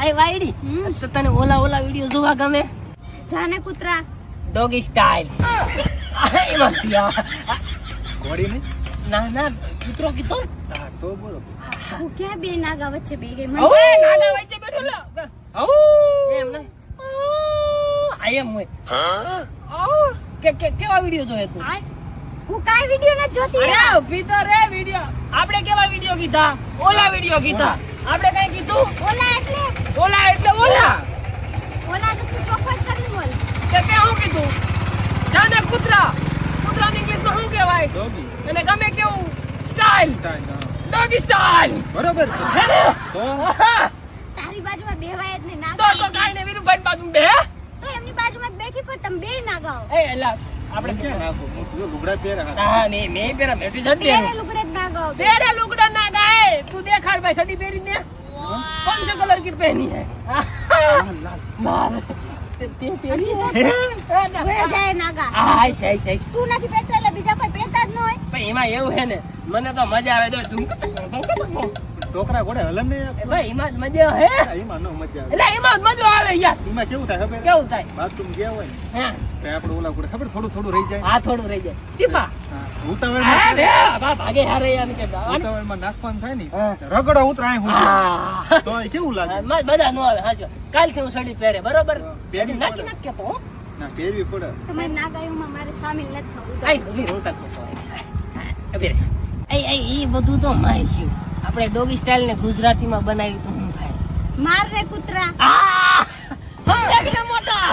આઈ YD તો તને ઓલા video જોવા ગમે? જાને કૂતરા ડોગી સ્ટાઇલ એમાં થયા ઘોડી નહીં ના કૂતરો કીધો હા તો બોલો હું ક્યાં બે નાગા વચ્ચે બે ગઈ મને નાના વચ્ચે બેઠો લો એમ નહીં આઈ એમ હોય કેવા વિડિયો જોયે તું? હું કાઈ વિડિયો ન જોતી અરે પીતો રે વિડિયો. આપણે કેવા વિડિયો કીધા? ઓલા વિડિયો કીધા. આપણે કઈ કીધું? ઓલા એટલે ઓલા તો તું ચોખવટ કરી બોલ કે હું કીધું? જાને કૂતરાની ઇંગ્લિશમાં શું કહેવાય? ડોગી અને ગમે કેવું સ્ટાઇલ ડોગી સ્ટાઇલ બરોબર છે હે ને? તો તારી બાજુમાં બેવાય જ ને તો નાગા કાઈ ને વીરુભાઈ બાજુ બે તો એમની બાજુમાં જ બેઠી પણ તમે બે નાગાઓ એ એલા આપણે ક્યાં નાખો હું તો લુગડા પહેરા હા ને મેં પેરા મેઠી જતી પેરે લુગડે જ નાગાઓ तेरे लुगड़ा ना गाए तू देखाड़ भाई सड़ी पेरी ने कौन से कलर की पहनी है लाल ते पेरी है હોય જાય નાગા આ સહી તું નથી પહેરતો એટલે બીજા કોઈ પહેરતા જ ન હોય ભાઈ એમાં એવું છે ને મને તો મજા આવે તો ટોકરા ઘોડે હલન નહીં ભાઈ એમાં જ મજા હે એમાં નો મજા આવે એટલે એમાં જ મજા આવે યાર એમાં કેવું થાય ખબર કેવું થાય બાથરૂમ ગયા હોય ને હા તો આપણે ઓલા ઘોડે ખબર થોડું રહી જાય આ થોડું રહી જાય ટીપા હા, ઉતાવળમાં અરે બા ભાગે હારે યાર કે ઉતાવળમાં નાખવાનું થાય ને હા. રગડો ઉતરાય હું હા તો એ કેવું લાગે મજા ન આવે હાજો કાલથી હું સડી પહેરે બરોબર પહેરવી નાખી પડે. નાખ કેતો હો ના પહેરવી પડે તમારી નાગાઓમાં મારે સામેલ નથી થવું આઈ ઉભી રહો તક ઈ બધું તો માહિતી આપણે ડોગી સ્ટાઇલ ને ગુજરાતીમાં બનાવી તો શું થાય? માર રે કૂતરા મોટા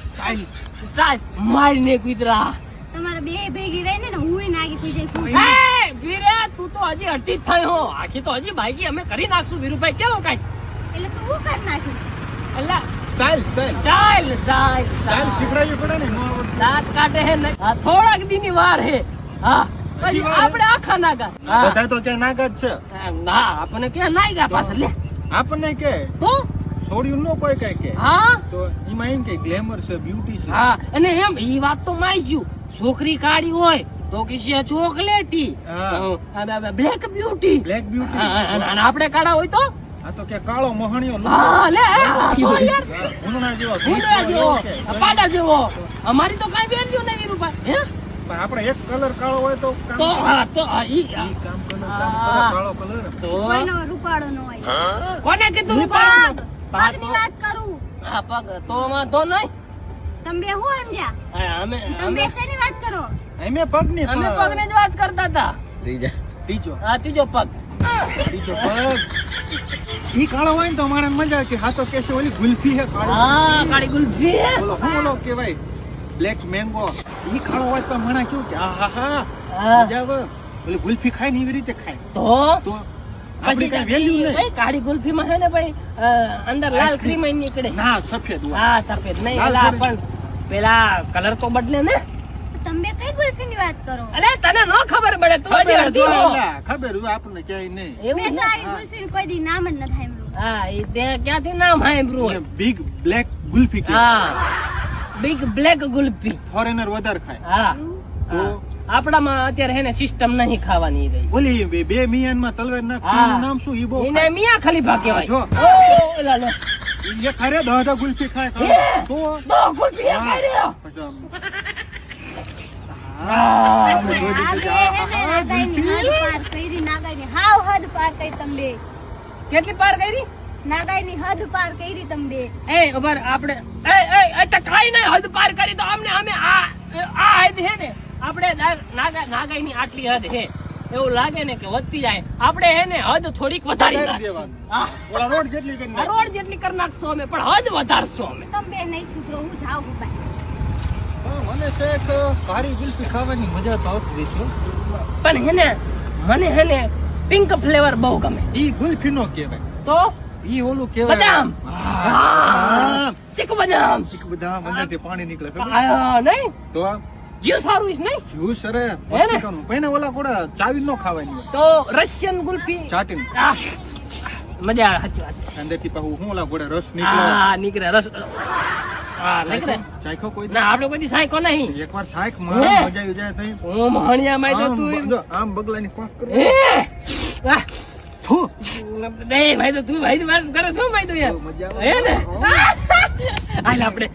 સ્ટાઈલ સ્ટાઇલ મારીને કૂતરા તમારે બે ભેગી રહીને ને હુંય નાગી થઈ જઈશ હું એ વીરે તું તો હજી અડધી જ થઈ હો આખી તો હજી બાઈકી અમે કરી નાખશું વીરુભાઈ કેવો કાઈ એટલે તું હું કરી નાખીશ અલ્લા સ્ટાઈલ સ્ટાઇલ શીખડાવી પડે ને નો આવડતું. દાંત કાઢે હે ને આ થોડાક દીની વાર હે હા પછી આપણે આખા નાગા બધા તો ક્યાં નાગા જ છે ના આપણને ક્યાં નાઈ ગયા પાછળ લે આપણને કે તો છોડ્યું નો કોઈ કઈ કે હા તો એમાં એમ કે ગ્લેમર છે બ્યુટી છે હા અને એમ ઈ વાત તો માઈજ્યું છોકરી કાળી હોય તો કિસે ચોકલેટી હા. બ્લેક બ્યુટી બ્લેક બ્યુટી અને આપણે કાળા હોય તો આ તો કે કાળો મોહણીયો હા લે તો યાર ઉનણા જેવો ભૂંડળા જેવો પાડા જેવો અમારી તો કાઈ વેલ્યુ નહીં વીરુભાઈ હે પણ આપણે એક કલર કાળો હોય તો કામ તો હા તો ઈ ઈ કામ કરે હા. કાળો કલર તો કોઈનો રૂપાળો ન હોય કોને કીધું પગ પગ પગની વાત કરું હા પગ તો વાંધો નહીં તમે બે હું સમજ્યા હા, અમે તમે બે શેની વાત કરો એમે પગની અમે પગને જ વાત કરતા હતા ત્રીજો ત્રીજો પગ પગ ઈ કાળો હોય ને તો મારે મજા આવે કે હા તો કેસે ઓલી ગુલ્ફી હે કાળો હા કાળી ગુલ્ફી બોલો હું બોલો કેવાય બ્લેક મેંગો ઈ કાળો હોય તો મને કેવું કે આહા હા. મજા આવે ઓલી ગુલ્ફી ખાય ને એવી રીતે ખાય તો તો આપણી કઈ વેલ્યુ નહીં ભાઈ કાળી ગુલ્ફી માં હે ને ભાઈ અંદર લાલ ક્રીમ નીકળે ના સફેદ હોય હા સફેદ નહીં લાલ એલા થોડી. પણ પેલા કલર તો બદલે ને તમે બે કઈ ગુલ્ફીની વાત કરો અલે તને નો ખબર પડે તું હજી અડધી હો ખબર હોય આપણને ક્યાંય નહીં એવું મેં ને? તો આવી ગુલ્ફીનું કોઈ દી નામ જ ન થાય એમનું હા એ તે ક્યાંથી નામ સાંભળ્યું બિગ બ્લેક ગુલ્ફી કે હા બિગ બ્લેક ગુલ્ફી ફોરેનર વધારે ખાય હા તો આપડામાં અત્યારે હે ને સિસ્ટમ નહીં ખાવાની રહી ઓલી બે મિયાનમાં તલવાર હા. નાખવાનું નામ શું ઈ બહુ એને મિયા ખલીફા કહેવાય જો. ઓ એલા લે એ ખરે દાદા ગુલ્ફી ખાય હે? તો દો ગુલ્ફી એ ખાઈ રહ્યો પછી આમ, હા. આ બે હે ને નાગાઈની હદ પાર કરી નાગાઈની હાવ હદ પાર કરી તમે બે કેટલી પાર કરી નાગાઈની હદ પાર કરી તમે બે એ ઉભર આપણે એ તો કાઈ નહીં હદ પાર કરી તો અમને અમે આ હદ હે ને આપણે નાગાઈની આટલી હદ હે એવું લાગે ને કે વધતી જાય આપણે હે ને હદ થોડીક વધારી વધારી નાખશું. દેવાનું. હા. ઓલા રોડ જેટલી કરી આ નાખી. રોડ જેટલી કરી નાખશું અમે પણ હદ વધારશું અમે તમે બે નહીં સુધરો હું જાઉં ભાઈ હા, મને છે કે કાળી ગુલ્ફી ખાવાની મજા તો આવતી જ છે પણ હે ને મને હે ને પિંક ફ્લેવર બહુ ગમે ઈ ગુલ્ફી નો કહેવાય તો ઈ ઓલું કહેવાય બદામ હા. ચીકુ બદામ ચીક બદામ અંદરથી પાણી નીકળે ખબર? આ નહીં તો જીવ સારું is નહીં જ્યુસ અરે હે ને? હોસ્પિટલનું. પહેલા ઓલા કોડા ચાવી નો ખાવાની હોય. તો રશિયન ગુલ્ફી ચાટીને આહ, મજા આવે સાચી વાત છે. અંદરથી પાછું હું ઓલા ગોળે રસ નીકળે હા નીકળે રસ હા નીકળે ચાખ્યો કોઈ ના આપણે કોઈ સાયકો નહીં એકવાર શાક હે? માં મજા આવી જાય તઈ. હું મહણિયા માં આમ તું જો, આમ બગલાની પાંખ કરો. હે આહ, થુ. નહીં ભાઈ તો તું ભાઈ વાત કરે છો ભાઈ તો યાર બહુ મજા હે આવે. ને હાલ આપણે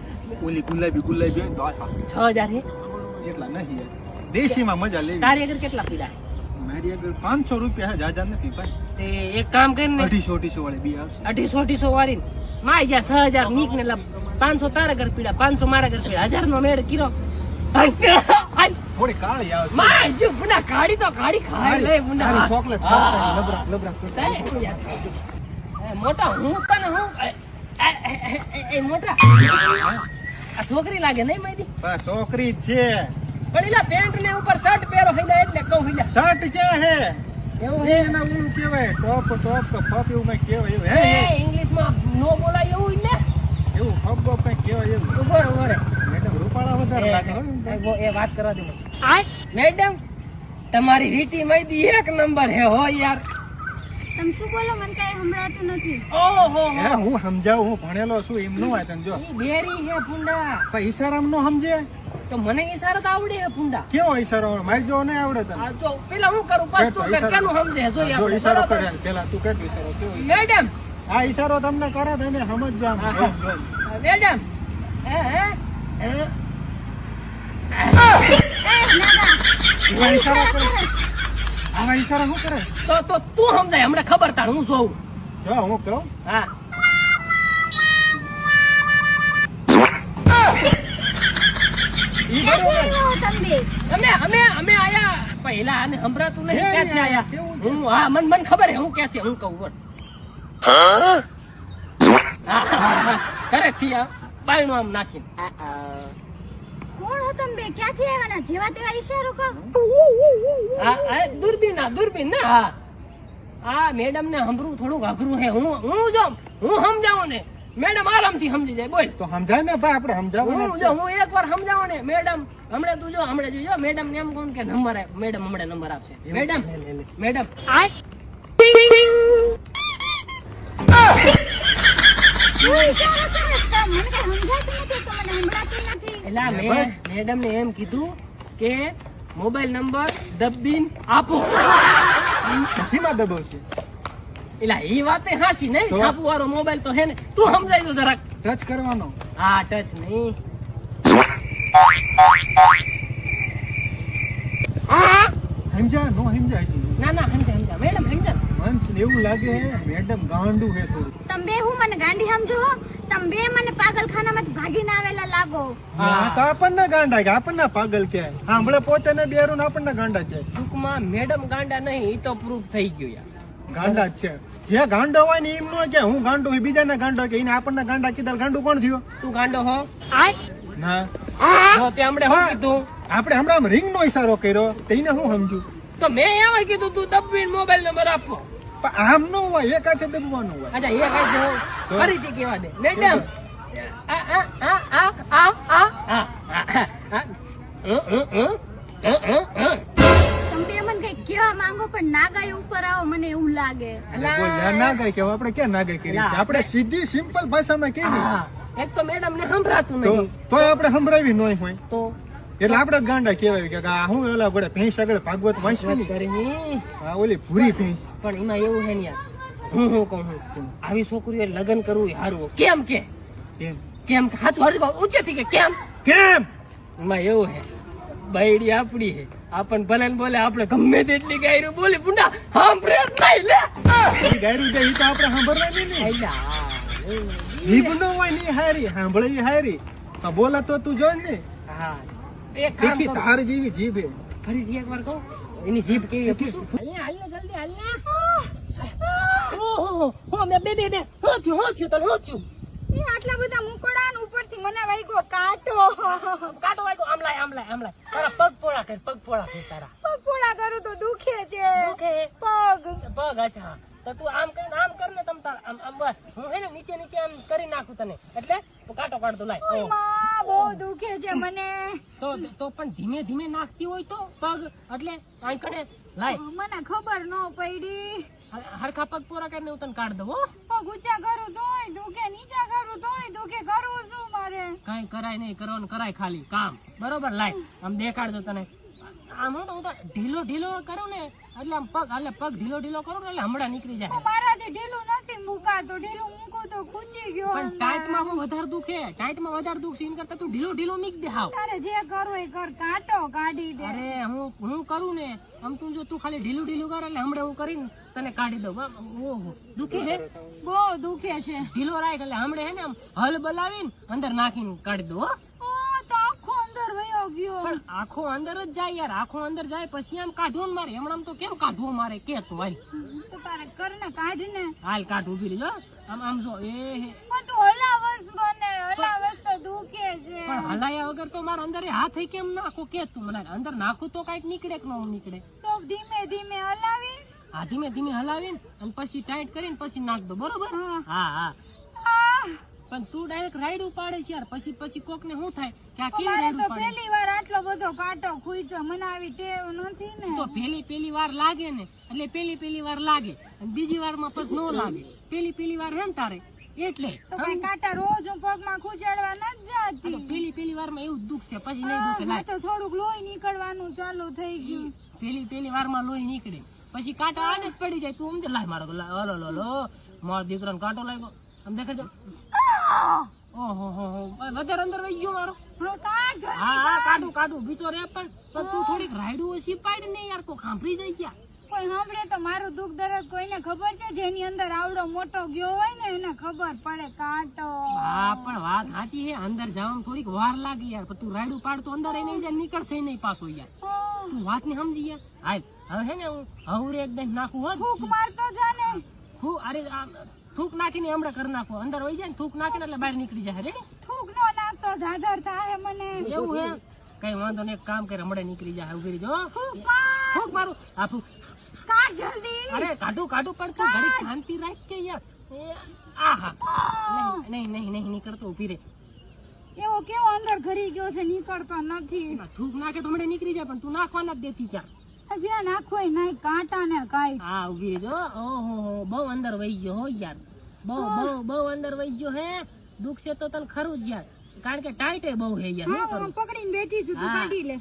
ઓલી ગુલાબી હોય ને તો આહા. 6000 હે એટલા નહીં યાર. દેશીમાં મજા લેવી. તારી આગળ કેટલા પીડા મારી આગળ 500 રૂપિયા જાજા નથી ભાઈ. તે એક કામ કરીને 250 વાળી બી આવશે. 250 વાળી માય જા 6000 નીક ને 500 તારા ઘર પીડા 500 મારા ઘર પીડા 1000 નો મેળ કીરો થોડી કાળી આવશે. માય જો પુના કાઢી તો કાઢી ખાય લે પુના તારી ચોકલેટ ખાતા લબરા લબરા કરતા. મોટા હું તને હું એ મોટા આ છોકરી લાગે નહીં માયદી બસ છોકરી જ છે. પણ એલા પેન્ટ ને ઉપર શર્ટ પહેરો હઈલા એટલે કહું હઈલા શર્ટ ક્યાં હે? એવું હે એના ઓલું કહેવાય ટોપ ટોપ કે ફપ એવું કઈ કહેવાય એવું હે એ ઇંગ્લિશ માં નો બોલાય એવું ને એવું ફપ બપ કઈ કહેવાય એવું. ઉભો ઉભો મેડમ રૂપાળા વધારે લાગે હો. એ વાત કરવા દે મેડમ તમારી રીટી માયદી એક નંબર હે હો યાર તમે શું બોલો મને કઈ સંભળાતું નથી. ઓહો હે હું સમજાવું હું ભણેલો છું એમ નો હોય તને જો ઈ બેરી હે ફુંડા પણ ઈશારામ નો સમજે. તો મને ઈશારા તો આવડે હે ફુંડા કેવો ઈશારો મારી જો નહીં આવડે તને? આ તો પેલા હું કરું પાછું તું કર કેનું સમજે જો જો આપણે ઈશારો બરાબર. કરે પેલા તું કેટલો ઈશારો કેવો ઈશારો? મેડમ આ ઈશારો તમને કરે તમે સમજ જામ. આહા. મેડમ હે હે હે આવા ઈશારા કરે આવા ઈશારા શું કરે? તો તું સમજાય હમણાં ખબર તાણ હું જોઉં જો હું કહું હા ઈ ક્યાંથી બરોબર. આવ્યા હો તમે? અમે આયા પહેલા આને સંભળાતું નહીં હે, ક્યાંથી હે, આયા કેવું છે? હું હા મને ખબર હે હું ક્યાંથી હું કહું બોલ હા કરેક્ટ થી આ બાયણું આમ નાખીને કોણ હો તમે બે? ક્યાંથી આવ્યા? ના જેવા તેવા ઈશારો કરો. આ દૂરબીન ના હા મેડમ ને સંભળવું થોડુંક અઘરું હે હું સમજાવું ને મેડમ આરામથી સમજી જાય બોલ તો સમજાય ને ભાઈ આપણે સમજાવવાના જ છે. હું એકવાર સમજાવું ને મેડમ હમણાં તું જો હમણાં જોજો મેડમ ને એમ કહું કે નંબર મેડમ હમણાં નંબર આપશે મેડમ લે, લે, લે. મેડમ શું ઈશારો કરો છો? મને કઈ સમજાતું નથી તો મને સંભળાતું નથી. એલા મેડમ ને એમ કીધું કે મોબાઈલ નંબર દબીન આપો શીમાં દબાવશે? એલા એ વાત હાસી નહીં તો? છાપુ વાળો મોબાઈલ તો હે ને તું સમજાય તો જરાક ટચ કરવાનો. હા ટચ નહીં સમજા નો સમજાય તું? ના સમજા મેડમ સમજા મને એવું લાગે હે મેડમ ગાંડું હે થોડું. તમે બે હું મને ગાંડી સમજો હો? તમે બે મને પાગલખાનામાંથી ભાગીને આવેલા લાગો. હા તો આપણને ગાંડા કે આપણને પાગલ કે સાંભળે પોતે ને બેરું ને આપણને ગાંડા છે. ટૂંકમાં મેડમ ગાંડા નહીં એ તો પ્રૂફ થઈ ગયું યાર ગાંડા જ છે. જે ગાંડો હોય ને એમ નો કે હું ગાંડો હોય બીજાને ગાંડો કે એને આપણને ગાંડા કીધા ગાંડું કોણ થયો? તું ગાંડો હો ના તો તે હમણે શું કીધું આપણે હમણાં રિંગ નો ઈશારો કર્યો તો એને હું સમજુ તો મેં એમ કીધું તું દબીન મોબાઈલ નંબર આપો પણ આમ નો હોય એક હાથે દબવાનું હોય. અચ્છા એ કઈ છે તો? ફરીથી કેવા દે મેડમ આ આ આ આ આ આ આ તમે બે મને કઈ કેવા માંગો પણ નાગાઈ ઉપર આવો મને એવું લાગે. બોલ યાર, ના ગાય કેવા આપણે ક્યાં ના ગાય કરી છે? આપણે સીધી સિમ્પલ ભાષામાં કેવી છે? એક તો મેડમ ને સંભળાતું તો નહીં તોય આપણે સંભળાવી નોય હોય તો એટલે આપણે જ ગાંડા કહેવાય કે આ હું ઓલા ગોળે ભેંસ આગળ ભાગવત વાંચવી ને કરી આ ઓલી ભૂરી ભેંસ. પણ એમાં એવું હે ને યાર હું કહું છું આવી છોકરીઓ લગ્ન કરવું એ હારું કેમ કે કેમ કેમ કે હાચું હાચું ઊંચેથી કે કેમ કેમ એમાં એવું હે બૈડી આપડી હે આપણ ભલે ને બોલે આપણે ગમે તેટલી ગાયરું બોલે બુંડા સાંભળે જ નહીં લે ઈ ગાયરું છે ઈ તો આપણે સાંભળવાની ને આયલા, જીભ નો હોય ને ઈ હારી સાંભળે ઈ હારી આ બોલા તો તું જોઈ ને હા એક કામ તીખી કરું. તાર જેવી જીભ હે. ફરીથી એકવાર કહું એની જીભ કેવી પૂછું હાલને જલ્દી હાલને ઓહો હો મે બે હું થયું તને હું થયું એ આટલા બધા મુકડા ને ઉપરથી મને વાગ્યો કાંટો. કાટો વાગ્યો આમ લાય તારા પગ પોળા કર તારા પગપોળા કરું તો દુખે છે. દુખે પગ પગ અચ્છા તો તું આમ કર ને તમ તાર આમ બસ હું હે ને નીચે આમ કરી નાખું તને એટલે તું કાટો કાઢતો લાય ઓ. માં બહુ દુખે છે મને. તો પણ ધીમે ધીમે નાખતી હોય તો પગ એટલે આઈ કને લાય મને ખબર ન પડી. હરખા પગ પોરા કરીને હું તને કાઢ દઉં હો પગ ઊંચા કરું તોય દુખે, નીચા કરું તોય દુખે. કરવું શું મારે? કઈ કરાય નહીં કરવાનું કરાય ખાલી કામ બરોબર લાય આમ દેખાડજો તને આમ હું તો ઢીલો ઢીલો કરું ને એટલે આમ પગ ઢીલો ઢીલો કરું ને એટલે હમણાં નીકળી જાય. મારાથી ઢીલું નથી મુકાતું, ઢીલું મૂકું તો ખૂંચી ગયો. પણ ટાઈટમાં હું વધારે દુખે, ટાઈટમાં વધારે દુખશે એના કરતા તું ઢીલો મીક દે હાવ. તારે જે કરવું એ કર, કાંટો કાઢી દે. અરે હું કરું ને આમ તું જો તું ખાલી ઢીલું કર એટલે હમણાં હું કરીને તને કાઢી દઉં. ઓહો દુખે છે, બહુ દુખે છે. ઢીલો રાખ એટલે હમણાં હે ને આમ હલ બલાવીને અંદર નાખીને કાઢી દઉં. હો તો આખો અંદર વયો ગયો. પણ આખો અંદર જ જાય યાર, આખો અંદર જાય પછી આમ કાઢવો ને મારે. હમણાં તો કેમ કાઢવો મારે કે તું હાલ તો તારે કર ને, કાઢ ને. હાલ કાઢ ઉભી રહેજો. આમ જો એ પણ તું હલાવસ બને, હલાવસ તો દુખે છે. પણ હલાયા વગર તો મારા અંદર હાથ કેમ નાખો કે તું મને અંદર નાખું તો કઈક નીકળે કે ન નીકળે. તો ધીમે ધીમે હલાવીશ. હા ધીમે ધીમે હલાવીને અને પછી ટાઈટ કરીને પછી નાખ દો બરોબર. હા હા આહ, પણ તું ડાયરેક્ટ રાઈડ ઉપાડે છે યાર. પછી કોક ને શું થાય કે આ કેવી મારે રાઈડ તો ઉપાડે. પહેલી વાર આટલો બધો કાંટો ખૂંચ્યો, મને આવી ટેવ નથી ને. તો પેલી વાર લાગે ને એટલે પેલી વાર લાગે અને બીજી વારમાં પછી નો લાગે. પેલી વાર હે ને તારે એટલે તો કઈ કાંટા રોજ હું પગમાં ખૂંચાડવા નથી જતી. પેલી વારમાં એવું જ દુખ છે પછી નહીં દુખે. હા, તો થોડુંક લોહી નીકળવાનું ચાલુ થઈ ગયું. પેલી વારમાં લોહી નીકળે પછી કાંટા આને જ પડી જાય. તું સમજે લાય મારો મારો દીકરાને કાંટો લાગ્યો આમ દેખાડજો. ઓહો વધારે અંદર વહી ગયો મારો. હવે કાઢ જલ્દી. હા કાઢું બીતો રે પણ તું થોડીક રાયડું ઓછી પાડ ને યાર. કોઈ સાંભળી જાય ક્યાં. કોઈ સાંભળે તો મારું દુઃખ દર્દ કોઈને ખબર છે? જેની અંદર આવડો મોટો ગયો હોય ને એને ખબર પડે કાંટો. હા પણ વાત સાચી છે, અંદર જવામાં થોડીક વાર લાગે યાર. પણ તું રાયડું પાડ તો અંદર નહીં જાય, નીકળશે નહીં પાછો યાર. તું વાત ને સમજી યાર. હાલ હવે હે ને હું હવરે એકદમ નાખું હોત. ફૂંક મારતો જાને. અરે થૂક નાખીને હમણાં કરી નાખો. અંદર વહી જાય ને થૂક નાખીને એટલે બહાર નીકળી જાય. રેડી? થૂક નો નાખતો ધાધર થાય મને. એવું હે કઈ વાંધો નહીં. એક કામ કરે હમણાં નીકળી જાય. ઉભી રહેજો. ફૂંક માર. થૂક મારું. આ ફૂક. કાઢ જલ્દી. અરે કાઢું પણ તું ઘડી શાંતિ રાખ કે યાર. આહા નહીં નીકળતો. ઉભી રે. એવો કેવો અંદર ઘરી ગયો છે, નીકળતો નથી. થૂક નાખે તો હમણાં નીકળી જાય પણ તું નાખવાના જ દેતી ચાર. જ્યાં નાખવો એ નાખ, કાંટા ને કાઢ. હા ઉભી રહેજો. ઓહો બહુ અંદર વહી ગયો હો યાર. બહુ અંદર વહી ગયો હે. દુઃખ છે તો તને ખરું જ યાર, કારણ કે ટાઈટ બહુ હે યાર. હા, હું પકડીને બેઠી છું, તું કાઢી લે.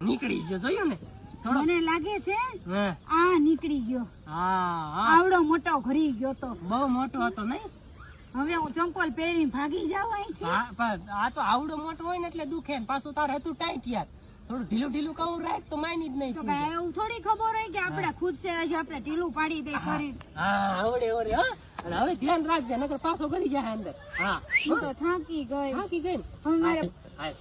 નીકળી ગયો. જોયું ને થોડો. મને લાગે છે હા આ નીકળી ગયો. આવડો મોટો ઘરી ગયો તો. બહુ મોટો હતો નહીં. હવે હું ચંપલ પહેરીને ભાગી જાવ અહીંથી. હા પણ આ તો આવડો મોટો હોય ને એટલે દુખે ને પાછું તારે હતું ટાઈટ યાર. થોડું ઢીલું કહું રાખ તો માની જ નહીં. તો કઈ એવું થોડી ખબર હોય કે આપણે ખુદ છે આપણે ઢીલું પાડી દે શરીર. હા આવડે હા. અને હવે ધ્યાન રાખજે નકર પાછો કરી જાય અંદર. હા હું તો થાકી ગઈ. થાકી ગઈ ને. હવે મારે હા